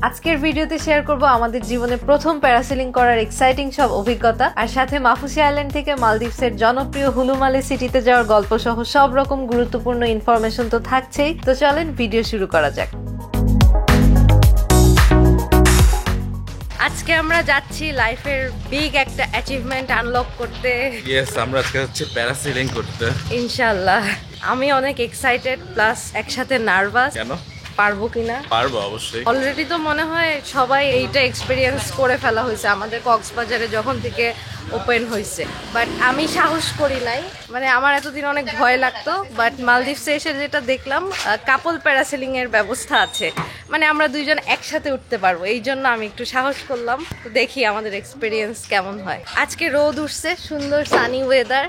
আজকের ভিডিওতে শেয়ার করব আমাদের জীবনে প্রথম প্যারাসেলিং করার এক্সাইটিং সব অভিজ্ঞতা, আর সাথে মাফুসি আইল্যান্ড থেকে মালদ্বীপসের জনপ্রিয় হুলুমালে সিটিতে যাওয়ার গল্প সহ সব রকম গুরুত্বপূর্ণ ইনফরমেশন তো থাকছেই। তো চলেন ভিডিও শুরু করা যাক। আজকে আমরা যাচ্ছি লাইফের বিগ একটা অ্যাচিভমেন্ট আনলক করতে। আমরা আজকে হচ্ছে প্যারাসেলিং করতে ইনশাআল্লাহ। আমি অনেক এক্সাইটেড প্লাস একসাথে নার্ভাস। কেন? পারবো কিনা? পারবো অবশ্যই। অলরেডি তো মনে হয় সবাই এইটা এক্সপেরিয়েন্স করে ফেলা হয়েছে আমাদের কক্সবাজারে যখন থেকে ওপেন হয়েছে, বাট আমি সাহস করি নাই। মানে আমার এতদিন অনেক ভয় লাগতো, বাট মালদ্বীপসে এসে যেটা দেখলাম কাপল প্যারাসেলিং এর ব্যবস্থা আছে, মানে আমরা দুইজন একসাথে উঠতে পারবো। এই জন্য আমি একটু সাহস করলাম, তো দেখি আমাদের এক্সপেরিয়েন্স কেমন হয়। আজকে রোদ উঠছে, সুন্দর সানি ওয়েদার,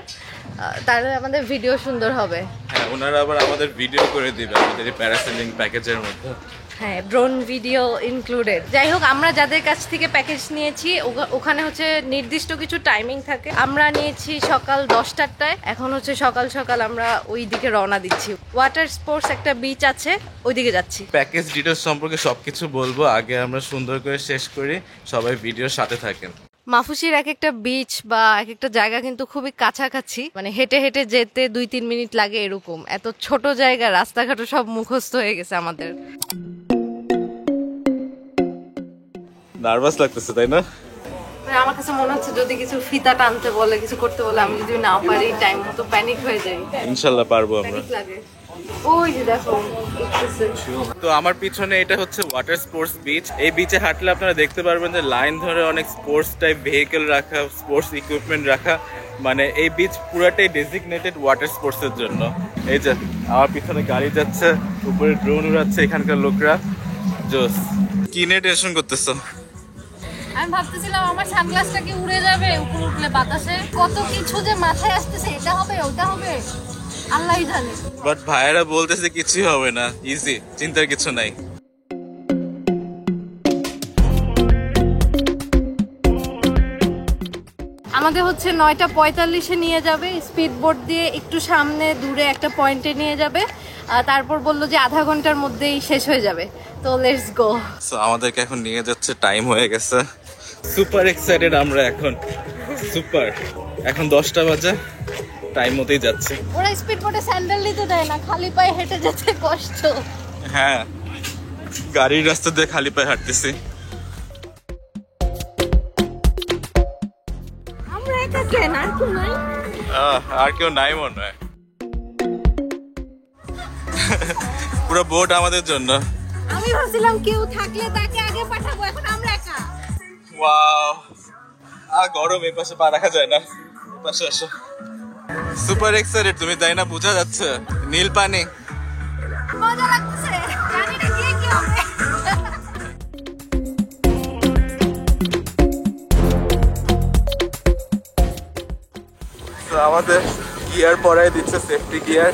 তাহলে আমাদের ভিডিও সুন্দর হবে। হ্যাঁ, ওনারা আবার আমাদের ভিডিও করে দিবে আমাদের এই প্যারাসেলিং প্যাকেজের মধ্যে। হ্যাঁ, ড্রোন ভিডিও ইনক্লুডেড। যাই হোক, আমরা যাদের কাছ থেকে প্যাকেজ নিয়েছি ওখানে হচ্ছে নির্দিষ্ট কিছু টাইমিং থাকে। আমরা নিয়েছি সকাল 10টায়, এখন হচ্ছে সকাল সকাল আমরা ওই দিকে রওনা দিচ্ছি। ওয়াটার স্পোর্টস একটা বিচ আছে, ওইদিকে যাচ্ছি। প্যাকেজ ডিটেলস সম্পর্কে সবকিছু বলবো, আগে আমরা সুন্দর করে শেষ করি। সবাই ভিডিওর সাথে থাকেন। মাফুসির এক একটা বিচ বা এক একটা জায়গা কিন্তু খুবই কাছাকাছি, মানে হেঁটে হেঁটে যেতে 2-3 মিনিট লাগে এরকম। এত ছোট জায়গা, রাস্তাঘাটও সব মুখস্থ হয়ে গেছে আমাদের। নার্ভাস লাগতেছে তাই না? আমার কাছে মনে হচ্ছে যদি কিছু ফিতা টানতে বলে, কিছু করতে বলে, আমি যদি না পারি টাইম মতো প্যানিক হয়ে যাই। ইনশাআল্লাহ পারবো আমরা। প্যানিক লাগে। ওই যে দেখো, তো আমার পিছনে এটা হচ্ছে ওয়াটার স্পোর্টস বিচ। এই বিচে হাঁটলে আপনারা দেখতে পারবেন যে লাইন ধরে অনেক স্পোর্টস টাইপ ভেহিকেল রাখা, স্পোর্টস ইকুইপমেন্ট রাখা। মানে এই বিচ পুরাটাই ডেজিগনেটেড ওয়াটার স্পোর্টস এর জন্য। এই যে আমার পিছনে গাড়ি যাচ্ছে, উপরে ড্রোন উড়াচ্ছে এখানকার লোকরা। জোস। কি নিয়ে টেনশন করতেছো? আমি ভাবতেছিলাম আমার সানগ্লাসটা কি উড়ে যাবে উপরে উঠলে বাতাসে। কত কিছু যে মাথায় আসতেছে, এটা হবে ওটা হবে আল্লাহই জানে। বাট ভাইয়েরা বলতেছে কিছুই হবে না, ইজি, চিন্তার কিছু নাই। আমাদের হচ্ছে 9:45-এ নিয়ে যাবে স্পিড বোট দিয়ে, একটু সামনে দূরে একটা পয়েন্টে নিয়ে যাবে। তারপর বললো যে আধা ঘন্টার মধ্যেই শেষ হয়ে যাবে। তো লেটস গো। সো আমাদেরকে এখন নিয়ে যাচ্ছে, টাইম হয়ে গেছে। সুপার এক্সাইটেড আমরা এখন, সুপার। এখন 10টা বাজে, টাইম মতেই যাচ্ছে। ওরা স্পিড বোটে স্যান্ডেল নিতে দেয় না, খালি পায়ে হেঁটে যেতে কষ্ট। হ্যাঁ, গাড়ির রাস্তা দিয়ে খালি পায়ে হাঁটতেছি। আমরা একা কেন, আর কেউ নাই? আর কেউ নাই মনে হয়। পুরো বোট আমাদের জন্য। আমি ভাবছিলাম কেউ থাকলে তাকে আগে পাঠাবো, এখন আমরা একা। ওয়াও, গরম, এই পাশে পা রাখা যায় না। পাশে আসো। সুপার এক্সাইটেড তুমি, তাই না? বোঝা যাচ্ছে। নীল পানি, মজা লাগতেছে, জানি না গিয়ে কি হবে। আমাদের গিয়ার পরাই দিচ্ছে, সেফটি গিয়ার।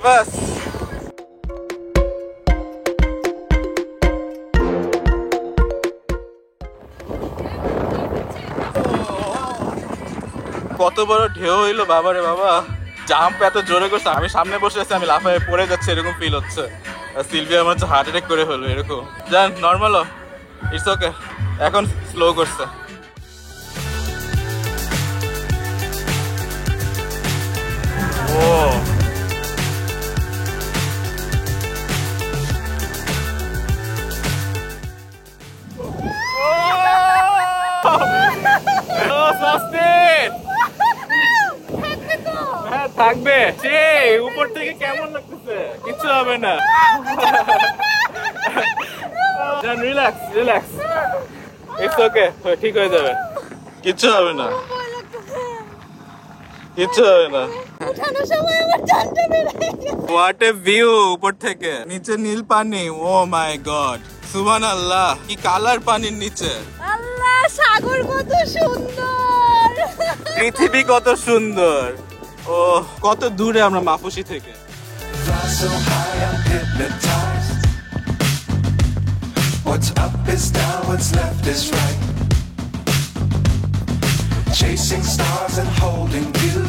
বাস। কত বড় ঢেউ হইলো বাবারে বাবা। জাম্প এত জোরে করছে, আমি সামনে বসে আছি, আমি লাফায় পড়ে যাচ্ছে এরকম ফিল হচ্ছে। সিলভিয়া আমার হচ্ছে হার্ট অ্যাটাক করে ফেলবে এরকম। জান, নর্মাল, ইটস ওকে। এখন স্লো করছে। ও হ্যাঁ, থাকবে। সে উপর থেকে কেমন লাগতেছে? কিছু হবে না। রিল্যাক্স রিল্যাক্স, ইটস ওকে, ঠিক হয়ে যাবে, কিচ্ছু হবে না, কিচ্ছু হবে না। হোয়াট এ ভিউ উপর থেকে, নিচে নীল পানি। ও মাই গড, সুবহানাল্লাহ, কি কালার পানির নিচে। আল্লাহ, সাগর কত সুন্দর, পৃথিবী কত সুন্দর। ও কত দূরে আমরা মাফুসি থেকে। What's up is down, what's left is right. Chasing stars and holding you.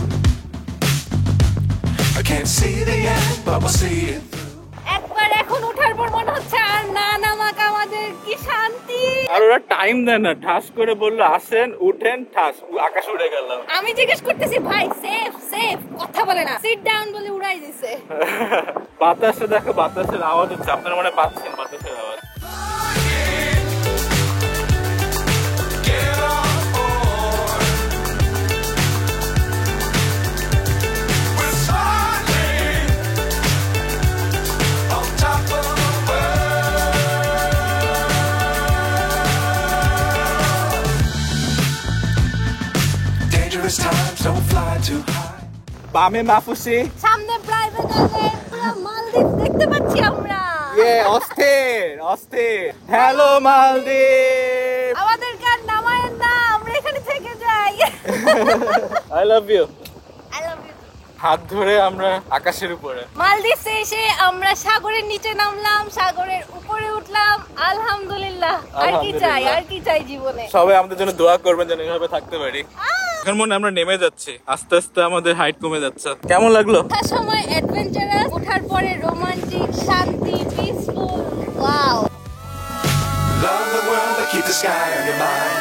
can't see the end, but we'll see it. একবার এখন ওঠার পর মনে হচ্ছে আর না নামাক আমাদের কি শান্তি। আর ওরা টাইম দেয় না, ঠাস করে বললো আসেন উঠেন, ঠাস আকাশ উড়ে গেলাম। আমি জিজ্ঞেস করতেছি ভাই সেফ সেফ, কথা বলে না, সিট ডাউন বলে উড়াই দিছে। বাতাসে দেখো, বাতাসের আওয়াজ হচ্ছে, আপনারা মনে হয় পাচ্ছেন বাতাসের আওয়াজ। Get on board. We're soaring on top of the world. Dangerous times, don't fly too high. বামে মাফুসি, সামনে প্রাইভেট আইল্যান্ড, পুরো মালদ্বীপ দেখতে পাচ্ছি আমরা। অস্থির অস্থির। হ্যালো মালদ্বীপ, আমাদের কার নামায়েন না, আমরা এখানে থেকে যাই। I love you. I love you. হাত ধরে আমরা আকাশের উপরে। মালদ্বীপে এসে আমরা সাগরের নিচে নামলাম, সাগরের উপরে উঠলাম, আলহামদুলিল্লাহ। আর কি চাই, আর কি চাই জীবনে। সবাই আমাদের জন্য দোয়া করবেন যেন এভাবে থাকতে পারি। এখন মনে হয় আমরা নেমে যাচ্ছি, আস্তে আস্তে আমাদের হাইট কমে যাচ্ছে। কেমন লাগলো? ওঠার সময় অ্যাডভেঞ্চারাস, ওঠার পরে রোমান্টিক, শান্তি, peaceful. Wow. Love the world, but keep the sky on your mind.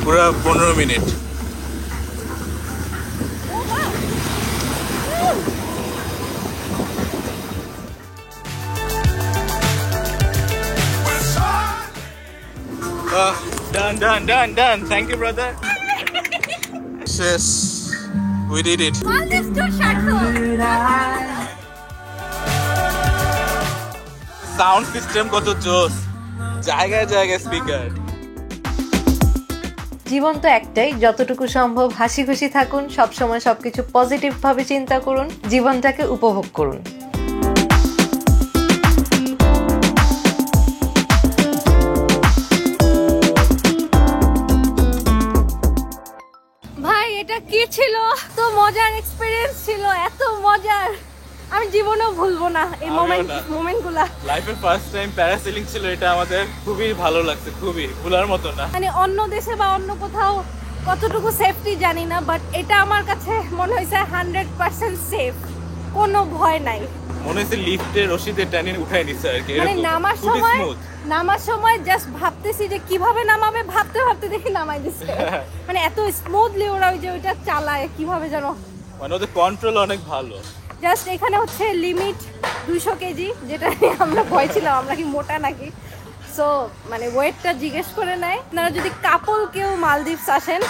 পুরো 15 minute. We're soaring. Done. Thank you, brother. Yes, we did it. মালদ্বীপ তো সার্থক। সাউন্ড সিস্টেম কত জোস, জায়গায় জায়গায় স্পিকার। জীবন তো একটাই, যতটুকু সম্ভব হাসি খুশি থাকুন, সবসময় সবকিছু পজিটিভ ভাবে চিন্তা করুন, জীবনটাকে উপভোগ করুন। ভাই এটা কি ছিল, তো মজার এক্সপেরিয়েন্স ছিল, এত মজার, আমি জীবনেও ভুলবো না এই আমিও না। মোমেন্টগুলা। লাইফের ফার্স্ট টাইম প্যারাসেলিং ছিল, এটা আমাদের খুবই ভালো লাগছে, খুবই ভুলার মতো না। মানে অন্য দেশে বা অন্য কোথাও কতটুকু সেফটি জানি না, বাট এটা আমার কাছে মনে হয়েছে 100% সেফ, কোনো ভয় নাই। মনে হচ্ছে লিফটের রশিদে টানিয়ে উঠাই নিচ্ছে আর কি। মানে এরকম নামার খুবই smooth। সময় জাস্ট ভাবতেছি যে কিভাবে নামাবে, ভাবতে ভাবতে দেখি নামাই দিচ্ছে। মানে এত স্মুথলি ওরা ওই যে ওইটা চালায় কিভাবে যেন, মানে ওদের কন্ট্রোল অনেক ভালো। জাস্ট এখানে হচ্ছে লিমিট 200 কেজি, যেটা নিয়ে আমরা ভয় ছিলাম আমরা কি মোটা নাকি। সো মানে ওয়েটটা জিজ্ঞেস করে নেয়। আপনারা যদি কাপল কেউ মালদ্বীপস আসেন,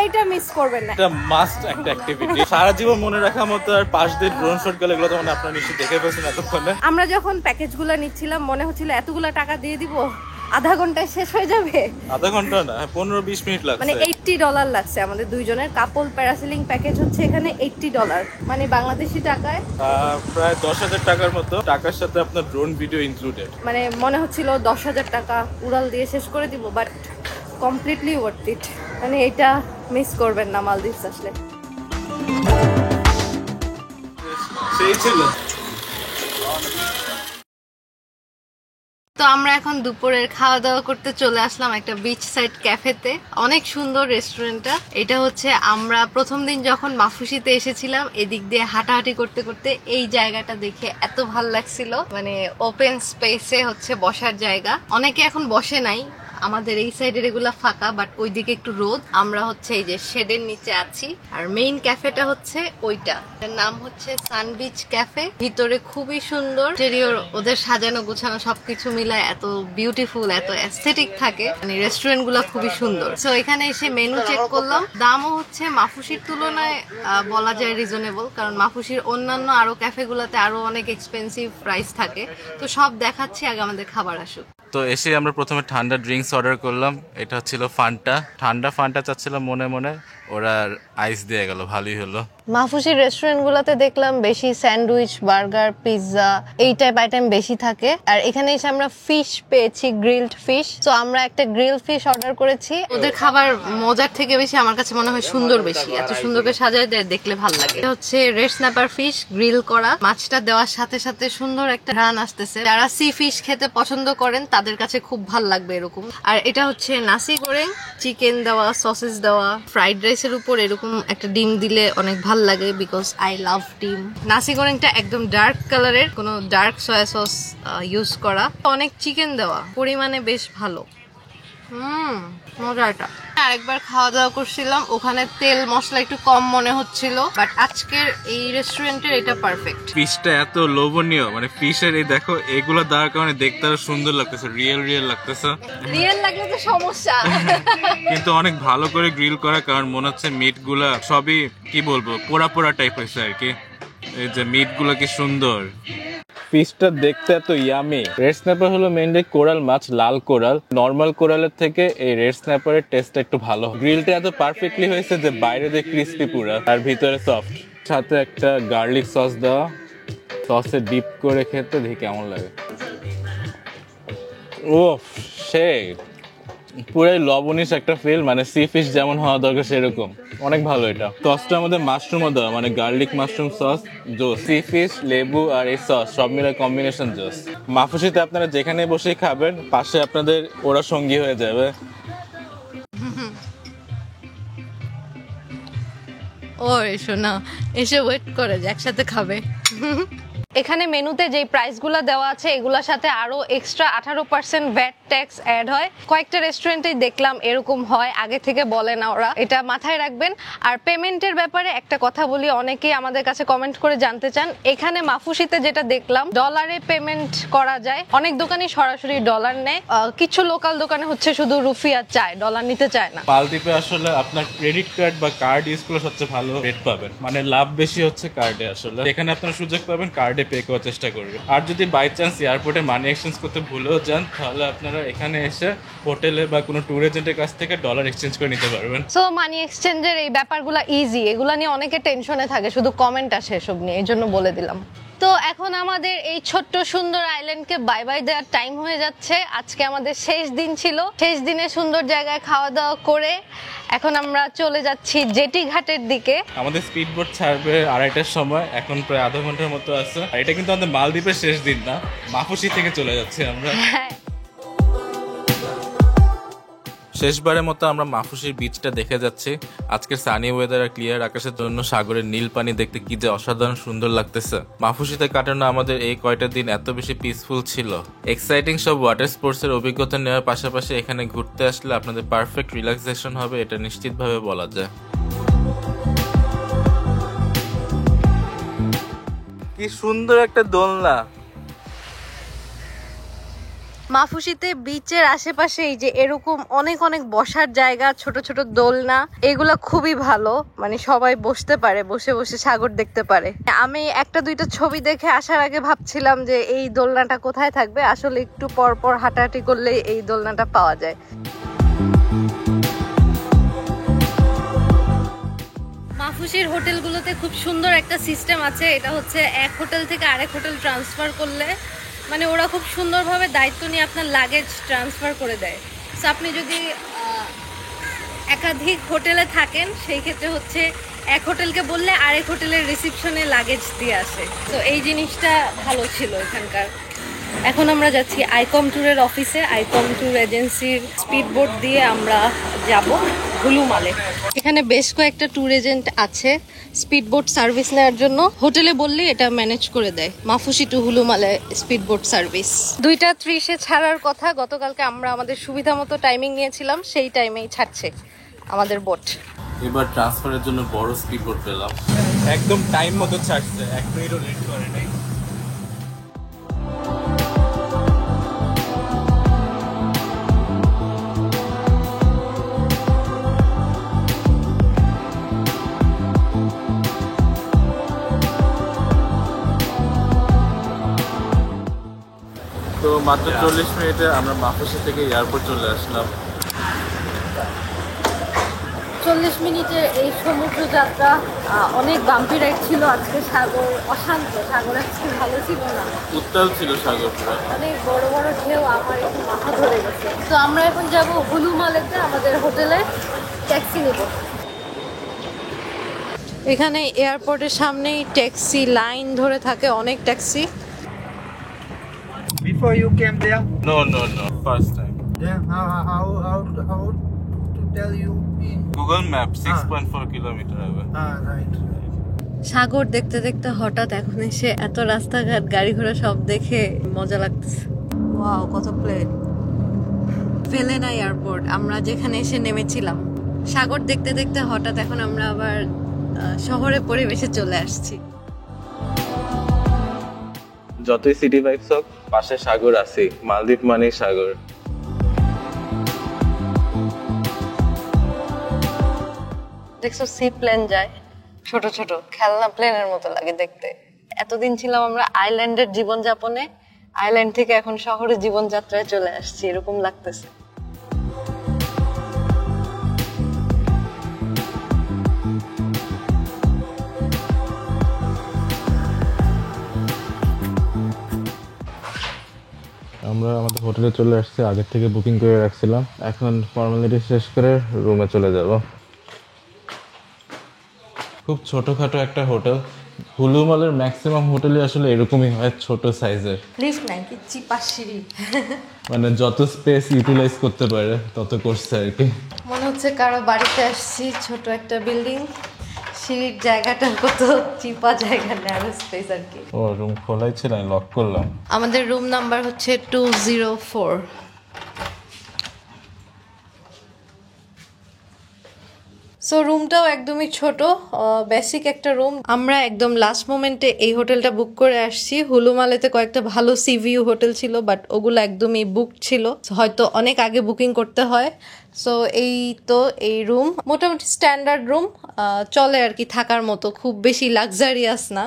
এইটা মিস করবেন না। এটা মাস্ট একটা অ্যাক্টিভিটি, সারা জীবন মনে রাখার মতো। আর পাশ দিয়ে ড্রোন শট গেলে এগুলো তো মানে আপনারা নিশ্চয়ই দেখে ফেলছেন এতক্ষণে। আমরা যখন প্যাকেজগুলো নিচ্ছিলাম মনে হচ্ছিল এতগুলো টাকা দিয়ে দিব, আধা ঘন্টায় শেষ হয়ে যাবে। আধা ঘন্টা না, 15-20 মিনিট মানে লাগছে। $80 লাগছে আমাদের দুইজনের। কাপল প্যারাসেলিং প্যাকেজ হচ্ছে এখানে $80, মানে বাংলাদেশি টাকায় প্রায় 10,000 টাকার মতো, টাকার সাথে আপনার ড্রোন ভিডিও ইনক্লুডেড। মানে মনে হচ্ছিল 10,000 টাকা উড়াল দিয়ে শেষ করে দিব, বাট কমপ্লিটলি ওয়ার্থ ইট। মানে এটা মিস করবেন না মালদ্বীপস আসলে। সেই ছিল। তো আমরা এখন দুপুরের খাওয়া দাওয়া করতে চলে আসলাম একটা বিচ সাইড ক্যাফেতে। অনেক সুন্দর রেস্টুরেন্টটা। এটা হচ্ছে আমরা প্রথম দিন যখন মাফুসিতে এসেছিলাম, এদিক দিয়ে হাঁটাহাঁটি করতে করতে এই জায়গাটা দেখে এত ভাল লাগছিল। মানে ওপেন স্পেসে হচ্ছে বসার জায়গা, অনেকে এখন বসে নাই, আমাদের এই সাইডের এগুলা ফাঁকা, বাট ওইদিকে একটু রোদ। আমরা হচ্ছে এই যে শেডের নিচে আছি। আর মেইন ক্যাফেটা হচ্ছে ওইটা, এর নাম হচ্ছে সান বিচ ক্যাফে। ভিতরে খুবই সুন্দর ইন্টেরিয়র, ওদের সাজানো গোছানো সবকিছু মিলায় এত বিউটিফুল, এত অ্যাস্থেটিক থাকে। মানে রেস্টুরেন্ট গুলা খুবই সুন্দর। তো এখানে এসে মেনু চেক করলাম, দামও হচ্ছে মাফুসির তুলনায় বলা যায় রিজনেবল, কারণ মাফুসির অন্যান্য আরো ক্যাফে গুলাতে আরো অনেক এক্সপেন্সিভ প্রাইস থাকে। তো সব দেখাচ্ছি, আগে আমাদের খাবার আসুক। তো এসে আমরা প্রথমে ঠান্ডা ড্রিঙ্কস অর্ডার করলাম। এটা ছিল ফান্টা, ঠান্ডা ফান্টা চাচ্ছিলাম মনে মনে, ওরা আইস দিয়ে গেল, ভালোই হলো। মাহফুসির রেস্টুরেন্টগুলোতে দেখলাম বেশি স্যান্ডউইচ, বার্গার, পিৎজা এই টাইপ আইটেম বেশি থাকে। আর এখানে এসে আমরা ফিশ পেয়েছি, গ্রিলড ফিশ। তো আমরা একটা গ্রিল ফিশ অর্ডার করেছি। ওদের খাবার মজার থেকে বেশি আমার কাছে মনে হয় সুন্দর বেশি, এত সুন্দর করে সাজায় দেয়, দেখলে ভালো লাগে। এটা হচ্ছে রেড স্ন্যাপার ফিশ গ্রিল করা। মাছটা দেওয়ার সাথে সাথে সুন্দর একটা ঘ্রাণ আসতেছে। যারা সি ফিশ খেতে পছন্দ করেন তাদের কাছে খুব ভালো লাগবে এরকম। আর এটা হচ্ছে নাসি গোরেং, চিকেন দেওয়া, সসেস দেওয়া, ফ্রাইড রাইস রাইসের উপর এরকম একটা ডিম দিলে অনেক ভাল লাগে, বিকজ আই লাভ ডিম। নাসি গোরেংটা একদম ডার্ক কালারের, কোনো ডার্ক সয়া সস ইউজ করা, অনেক চিকেন দেওয়া, পরিমাণে বেশ ভালো। মজা এটা। আরেকবার খাওয়া দাওয়া করছিলাম, ওখানে তেল মশলা একটু কম মনে হচ্ছিল, বাট আজকের এই রেস্টুরেন্টের এটা পারফেক্ট। ফিশটা এত লোভনীয়, মানে ফিশের এই দেখো এগুলো দেওয়ার কারণে দেখতে আরো সুন্দর লাগতেছে, রিয়েল লাগতেছে। রিয়েল লাগলে তো সমস্যা। কিন্তু অনেক ভালো করে গ্রিল করা, কারণ মনে হচ্ছে মিট গুলা সবই কি বলবো পোড়া পোড়া টাইপ হয়েছে আর কি। এই যে মিট গুলা কি সুন্দর, ফিশটা দেখতে এত ইয়ামি। রেড স্ন্যাপার হলো মেইনলি কোরাল মাছ, লাল কোরাল। নর্মাল কোরালের থেকে এই রেড স্ন্যাপারের টেস্টটা একটু ভালো। গ্রিলটা এত পারফেক্টলি হয়েছে যে বাইরে দিয়ে ক্রিস্পি পুরা আর ভিতরে সফট। সাথে একটা গার্লিক সস দেওয়া, সসে ডিপ করে খেতে দেখি কেমন লাগে। ও সেই পুরাই লবণিশ একটা ফিল, মানে সি ফিশ যেমন হওয়া দরকার সেরকম। অনেক ভালো এটা। সসটা আমাদের মাশরুমও দেওয়া, মানে গার্লিক মাশরুম সস, জোস। সি ফিশ, লেবু আর এই সস সব মিলে কম্বিনেশন জোস। মাফুসিতে আপনারা যেখানে বসেই খাবেন, পাশে আপনাদের ওরা সঙ্গী হয়ে যাবে। ও এসো না, এসে ওয়েট করে যে একসাথে খাবে। এখানে মেনুতে যেই প্রাইসগুলো দেওয়া আছে এগুলোর সাথে আরো এক্সট্রা 18% ভ্যাট ট্যাক্স অ্যাড হয়। কয়েকটা রেস্টুরেন্টেই দেখলাম এরকম হয়, আগে থেকে বলে না ওরা, এটা মাথায় রাখবেন। আর পেমেন্টের ব্যাপারে একটা কথা বলি, অনেকেই আমাদের কাছে কমেন্ট করে জানতে চান। এখানে মাফুসিতে যেটা দেখলাম ডলারে পেমেন্ট করা যায়, অনেক দোকানই সরাসরি ডলার নেয়, কিছু লোকাল দোকানে হচ্ছে শুধু রুপিয়া চায়, ডলার নিতে চায় না। মালদ্বীপে আসলে আপনার ক্রেডিট কার্ড বা কার্ড ইউজ করলে সবচেয়ে ভালো রেট পাবেন, মানে লাভ বেশি হচ্ছে কার্ডে। আসলে এখানে আপনারা সুযোগ পাবেন কার্ডে পে করার চেষ্টা করবেন। আর যদি বাই চান্স এয়ারপোর্টে মানি এক্সচেঞ্জ করতে ভুলেও যান, তাহলে আপনারা এখানে এসে হোটেলে বা কোনো ট্যুর এজেন্টের কাছ থেকে ডলার এক্সচেঞ্জ করে নিতে পারবেন। সো মানি এক্সচেঞ্জের এই ব্যাপারগুলো ইজি, এগুলা নিয়ে অনেকে টেনশনে থাকে, শুধু কমেন্ট আসে এসব নিয়ে, এই জন্য বলে দিলাম। তো এখন আমাদের এই ছোট্ট সুন্দর আইল্যান্ডকে বাই বাই দেওয়ার টাইম হয়ে যাচ্ছে। আজকে আমাদের শেষ দিন ছিল, শেষ দিনে সুন্দর জায়গায় খাওয়া দাওয়া করে এখন আমরা চলে যাচ্ছি জেটি ঘাটের দিকে। আমাদের স্পিড বোট ছাড়বে 2:30টার সময়, এখন প্রায় আধা ঘন্টার মতো আছে। আর এটা কিন্তু আমাদের মালদ্বীপের শেষ দিন না, মাফুসি থেকে চলে যাচ্ছি আমরা। শেষবারের মতো আমরা মাফুসির বিচটা দেখে যাচ্ছি। আজকের সানি ওয়েদার আর ক্লিয়ার আকাশের জন্য সাগরের নীল পানি দেখতে কি যে অসাধারণ সুন্দর লাগতেছে। মাফুসিতে কাটানো আমাদের এই কয়টা দিন এত বেশি পিসফুল ছিল। এক্সাইটিং সব ওয়াটার স্পোর্টস এর অভিজ্ঞতা নেওয়ার পাশাপাশি এখানে ঘুরতে আসলে আপনাদের পারফেক্ট রিল্যাক্সেশন হবে, এটা নিশ্চিতভাবে বলা যায়। কি সুন্দর একটা দোলনা। মাফুসিতে বিচের আশেপাশে এই যে এরকম অনেক অনেক বসার জায়গা, ছোট ছোট দোলনা, এগুলা খুবই ভালো, মানে সবাই বসতে পারে, বসে বসে সাগর দেখতে পারে। আমি একটা দুইটা ছবি দেখে আসার আগে ভাবছিলাম যে এই দোলনাটা কোথায় থাকবে, আসলে একটু পর পর হাঁটাহাঁটি করলেই এই দোলনাটা পাওয়া যায়। মাফুসির হোটেলগুলোতে খুব সুন্দর একটা সিস্টেম আছে, এটা হচ্ছে এক হোটেল থেকে আরেক হোটেল ট্রান্সফার করলে মানে ওরা খুব সুন্দরভাবে দায়িত্ব নিয়ে আপনার লাগেজ ট্রান্সফার করে দেয়। সো আপনি যদি একাধিক হোটেলে থাকেন সেই ক্ষেত্রে হচ্ছে এক হোটেলকে বললে আরেক হোটেলের রিসিপশনে লাগেজ দিয়ে আসে। তো এই জিনিসটা ভালো ছিল এখানকার। এখন আমরা যাচ্ছি আইকম ট্যুরের অফিসে। আইকম ট্যুর এজেন্সির স্পিড বোট দিয়ে আমরা যাব হুলুমালে। এখানে বেশ কয়েকটা ট্যুর এজেন্ট আছে স্পিড বোট সার্ভিস নেওয়ার জন্য। হোটেলে বললেই এটা ম্যানেজ করে দেয়। Maafushi to Hulhumale speed boat service 2:30 ছাড়ার কথা। গতকালকে আমরা আমাদের সুবিধা মতো টাইমিং নিয়েছিলাম, সেই টাইমেই ছাড়ছে আমাদের বোট। এবার ট্রান্সফারের জন্য বড় স্পিড বোট পেলাম, একদম টাইম মতো ছাড়ছে, 1 মিনিটও লেট করে নাই। তো মাত্র 40 মিনিটে আমরা মাফুসি থেকে এয়ারপোর্ট চলে আসলাম। 40 মিনিটের এই সমুদ্র যাত্রা অনেক বাম্পি রাইড ছিল। আজকে সাগর অশান্ত, সাগর আজকে ভালো ছিল না, উত্তাল ছিল সাগর পুরো, অনেক বড় বড় ঢেউ, আমার একটু মাথা ধরে গেছে। তো আমরা এখন যাব হুলুমালেতে, আমাদের হোটেলে ট্যাক্সি নেব। এখানে এয়ারপোর্টের সামনেই ট্যাক্সি লাইন ধরে থাকে, অনেক taxi. Before you came there, No, first time. yeah, how tell you in. Google map 6.4 kilometre হবে। Right. সাগর দেখতে দেখতে হঠাৎ এখন এসে এত রাস্তাঘাট গাড়ি ঘোড়া সব দেখে মজা লাগতেছে। ওয়াও, কত প্লেন। ফেলেনা এয়ারপোর্ট, আমরা যেখানে এসে নেমেছিলাম। সাগর দেখতে দেখতে হঠাৎ এখন আমরা আবার শহরের পরিবেশে চলে আসছি। যতই সিটি ভাইবস হোক, পাশে সাগর আছে, মালদ্বীপ মানেই সাগর। দেখছো সি প্লেন যায়, ছোট ছোট খেলনা প্লেনের মতো লাগে দেখতে। এতদিন ছিলাম আমরা আইল্যান্ডের জীবনযাপনে, আইল্যান্ড থেকে এখন শহরের জীবনযাত্রায় চলে আসছি, এরকম লাগতেছে। আমরা আমাদের হোটেলে চলে আসছি, আগের থেকে বুকিং করে রাখছিলাম। এখন ফর্মালিটি শেষ করে রুমে চলে যাব। খুব ছোটখাটো একটা হোটেল। হুলু মলের ম্যাক্সিমাম হোটেলই আসলে এরকমই হয়, ছোট সাইজের। লিফট নাই, কি চিপাস সিঁড়ি। মানে যত স্পেস ইউটিলাইজ করতে পারে তত করছে আর কি। মনে হচ্ছে কারো বাড়িতে আসছি, ছোট একটা বিল্ডিং, সিঁড়ির জায়গাটা কত চিপা জায়গা, ন্যারো স্পেস আর কি। ও, রুম খোলাই ছিল, আমি লক করলাম। আমাদের রুম নাম্বার হচ্ছে 204। সো রুমটাও একদমই ছোট, বেসিক একটা রুম। আমরা একদম লাস্ট মোমেন্টে এই হোটেলটা বুক করে আসছি। হুলুমালেতে কয়েকটা ভালো সিভিউ হোটেল ছিল, বাট ওগুলো একদমই বুক ছিল, হয়তো অনেক আগে বুকিং করতে হয়। সো এই তো এই রুম মোটামুটি স্ট্যান্ডার্ড রুম, চলে আর কি থাকার মতো, খুব বেশি লাক্সারিয়াস না।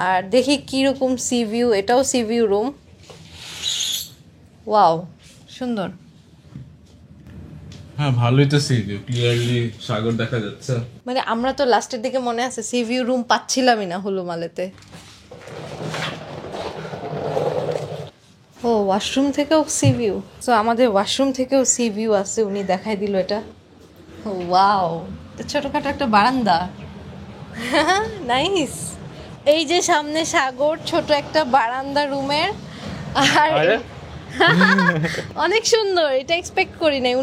আর দেখি কীরকম সিভিউ, এটাও সিভিউ রুম। ওয়াও, সুন্দর। হ্যাঁ, ভালোই তো সি ভিউ, ক্লিয়ারলি সাগর দেখা যাচ্ছে। মানে আমরা তো লাস্টের দিকে মনে আছে সি ভিউ রুম পাচ্ছিলামই না হুলুমালেতে। ও, ওয়াশরুম থেকেও সি ভিউ। সো আমাদের ওয়াশরুম থেকেও সি ভিউ আছে, উনি দেখাই দিল এটা। ওয়াও, ছোটখাটো একটা বারান্দা। নাইস। এই যে সামনে সাগর, ছোট একটা বারান্দা রুমের। আর অনেক সুন্দর, এটা এক্সপেক্ট করি নাই।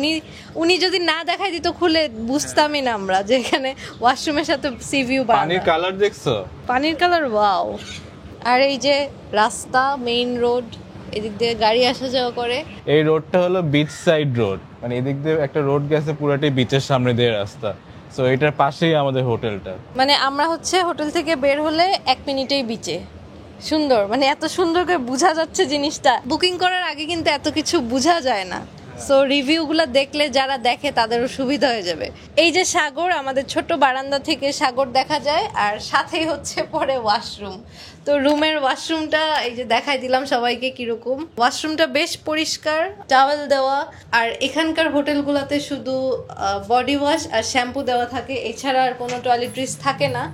উনি যদি না দেখাই দিত খুলে, বুঝতামই না আমরা যে এখানে ওয়াশরুমের সাথে সি ভিউ। পানির কালার দেখছো? পানির কালার, ওয়াও। আর এই যে রাস্তা, মেইন রোড, এদিক দিয়ে গাড়ি আসা যাওয়া করে। এই রোডটা হলো বিচ সাইড রোড, মানে এদিক দিয়ে একটা রোড গেছে পুরোটাই বিচের সামনে দিয়ে রাস্তা। সো এটার পাশেই আমাদের হোটেলটা। মানে আমরা হচ্ছে হোটেল থেকে বের হলে 1 মিনিটেই বিচে। সুন্দর, মানে এত সুন্দর করে বোঝা যাচ্ছে জিনিসটা। বুকিং করার আগে কিন্তু এত কিছু বোঝা যায় না। সো রিভিউগুলো দেখলে যারা দেখে তাদেরও সুবিধা হয়ে যাবে। এই যে সাগর, আমাদের ছোট বারান্দা থেকে সাগর দেখা যায়, আর সাথেই হচ্ছে পরে ওয়াশরুম। তো রুমের ওয়াশরুমটা এই যে দেখাই দিলাম সবাইকে কিরকম। ওয়াশরুমটা বেশ পরিষ্কার, টাওয়েল দেওয়া। আর এখানকার হোটেলগুলোতে শুধু বডি ওয়াশ আর শ্যাম্পু দেওয়া থাকে, এছাড়া আর কোনো টয়লেট্রিজ থাকে না।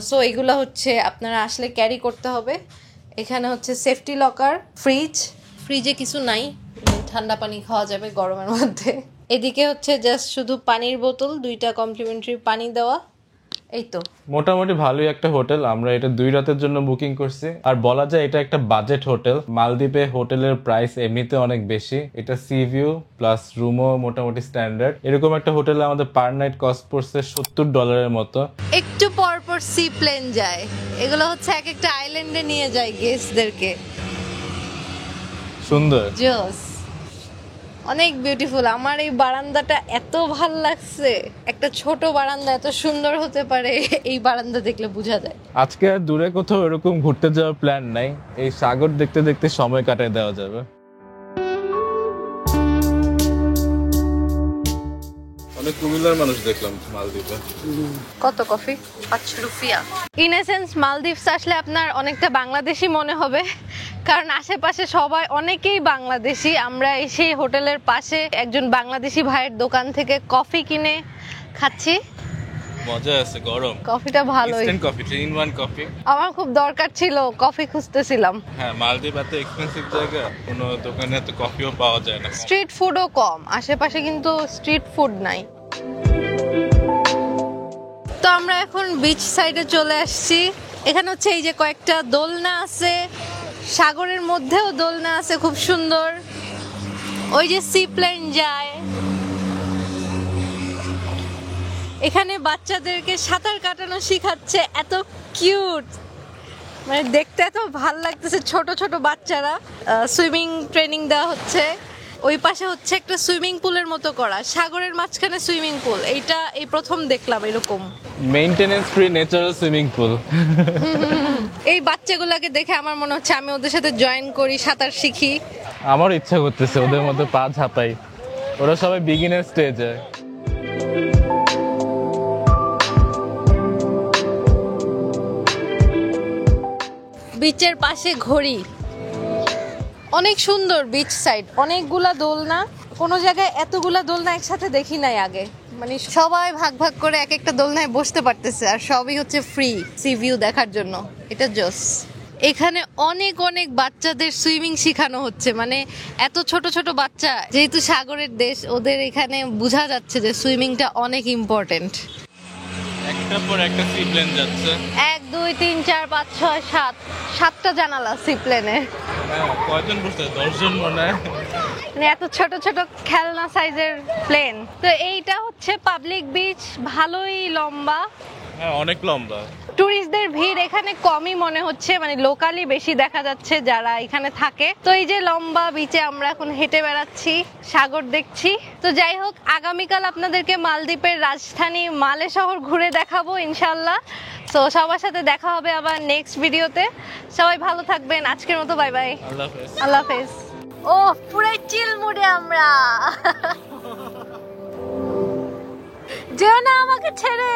সো এগুলো হচ্ছে আপনারা আসলে ক্যারি করতে হবে। এখানে হচ্ছে সেফটি লকার, ফ্রিজে কিছু নাই, ঠান্ডা পানি খাওয়া যাবে গরমের মধ্যে। এদিকে হচ্ছে জাস্ট শুধু পানির বোতল, 2টা কমপ্লিমেন্টারি পানি দেওয়া। এই তো মোটামুটি ভালোই একটা হোটেল। আমরা এটা 2 রাতের জন্য বুকিং করছি। আর বলা যায় এটা একটা বাজেট হোটেল। মালদ্বীপে হোটেলের প্রাইস এমনিতে অনেক বেশি, এটা সি ভিউ প্লাস রুমও মোটামুটি স্ট্যান্ডার্ড। এরকম একটা হোটেলে আমাদের পার নাইট কস্ট পড়ছে $70 মতো। একটু পর পর সি প্লেন যায়, এগুলো হচ্ছে এক একটা আইল্যান্ডে নিয়ে যায় গেস্টদেরকে। সুন্দর, জোস, অনেক বিউটিফুল। আমার এই বারান্দাটা এত ভাল লাগছে। একটা ছোট বারান্দা এত সুন্দর হতে পারে, এই বারান্দা দেখলে বোঝা যায়। আজকে আর দূরে কোথাও এরকম ঘুরতে যাওয়ার প্ল্যান নাই, এই সাগর দেখতে দেখতে সময় কাটায় দেওয়া যাবে। অনেক কুমিল্লার মানুষ দেখলাম মালদ্বীপে। কত কফি? 5 রুপিয়া। ইন এসেন্স মালদ্বীপস আসলে আপনার অনেকটা বাংলাদেশি মনে হবে, কারণ আশেপাশে সবাই অনেকেই বাংলাদেশি। আমরা এসে হোটেলের পাশে একজন বাংলাদেশি ভাইয়ের দোকান থেকে কফি কিনে খাচ্ছি। মজা আছে, গরম। কফিটা ভালোই, ইনস্ট্যান্ট কফি, 3-in-1 কফি। আমার খুব দরকার ছিল, কফি খুঁজতেছিলাম। হ্যাঁ, মালদ্বীপ এত এক্সপেন্সিভ জায়গা, কোনো দোকানে এত কফিও পাওয়া যায় না। স্ট্রিট ফুডও কম, আশেপাশে কিন্তু স্ট্রিট ফুড নাই। তো আমরা এখন বিচ সাইডে চলে আসছি। এখানে হচ্ছে এই যে কয়েকটা দোলনা আছে, সাগরের মধ্যেও দোলনা আছে খুব সুন্দর। ওই যে সি প্লেন যায়, এখানে বাচ্চাদেরকে সাঁতার কাটানো শেখাচ্ছে, এত কিউট, মানে দেখতে এত ভাল লাগতেছে। ছোট ছোট বাচ্চারা সুইমিং ট্রেনিং দেওয়া হচ্ছে। ওই পাশে হচ্ছে একটা সুইমিং পুলের মতো করা, সাগরের মাঝখানে সুইমিং পুল। এইটা এই প্রথম দেখলাম এরকম maintenance free natural swimming pool. এই বাচ্চাগুলোকে দেখে আমার মনে হচ্ছে আমি ওদের সাথে জয়েন করি, সাঁতার শিখি। আমার ইচ্ছা করতেছে ওদের মধ্যে পা ঝাপাই। ওরা সবাই বিগিনার স্টেজে। বিচের পাশে ঘড়ি, অনেক সুন্দর বিচ সাইড, অনেকগুলা দোলনা। কোনো জায়গায় এতগুলা দোলনা একসাথে দেখি নাই আগে, মানে সবাই ভাগ ভাগ করে এক একটা দোলনায় বসতে পারতেছে, আর সবই হচ্ছে ফ্রি সি ভিউ দেখার জন্য। এটা জোস। এখানে অনেক অনেক বাচ্চাদের সুইমিং শেখানো হচ্ছে, মানে এত ছোট ছোট বাচ্চা, যেহেতু সাগরের দেশ, ওদের এখানে বোঝা যাচ্ছে যে সুইমিংটা অনেক ইম্পর্টেন্ট। একটা পর একটা সি প্লেন যাচ্ছে। 1 2 3 4 5 6 7 7টা জানালা সি প্লেনে। কয়জন বসছে? 10 জন মনে হয়। মানে এত ছোট ছোট খেলনা সাইজের প্লেন। তো এইটা হচ্ছে পাবলিক বিচ, ভালোই লম্বা। হ্যাঁ, অনেক লম্বা। টুরিস্টদের ভিড় এখানে কমই মনে হচ্ছে, মানে লোকালি বেশি দেখা যাচ্ছে যারা এখানে থাকে। তো এই যে লম্বা বিচে আমরা এখন হেঁটে বেড়াচ্ছি, সাগর দেখছি। তো যাই হোক, আগামীকাল আপনাদেরকে মালদ্বীপের রাজধানী মালে শহর ঘুরে দেখাবো ইনশাল্লাহ। তো সবার সাথে দেখা হবে আবার নেক্সট ভিডিওতে। সবাই ভালো থাকবেন, আজকের মতো বাই বাই, আল্লাহ হাফেজ। আল্লাহ হাফেজ। ও পুরাই চিল মুডে আমরা। যেও না আমাকে ছেড়ে।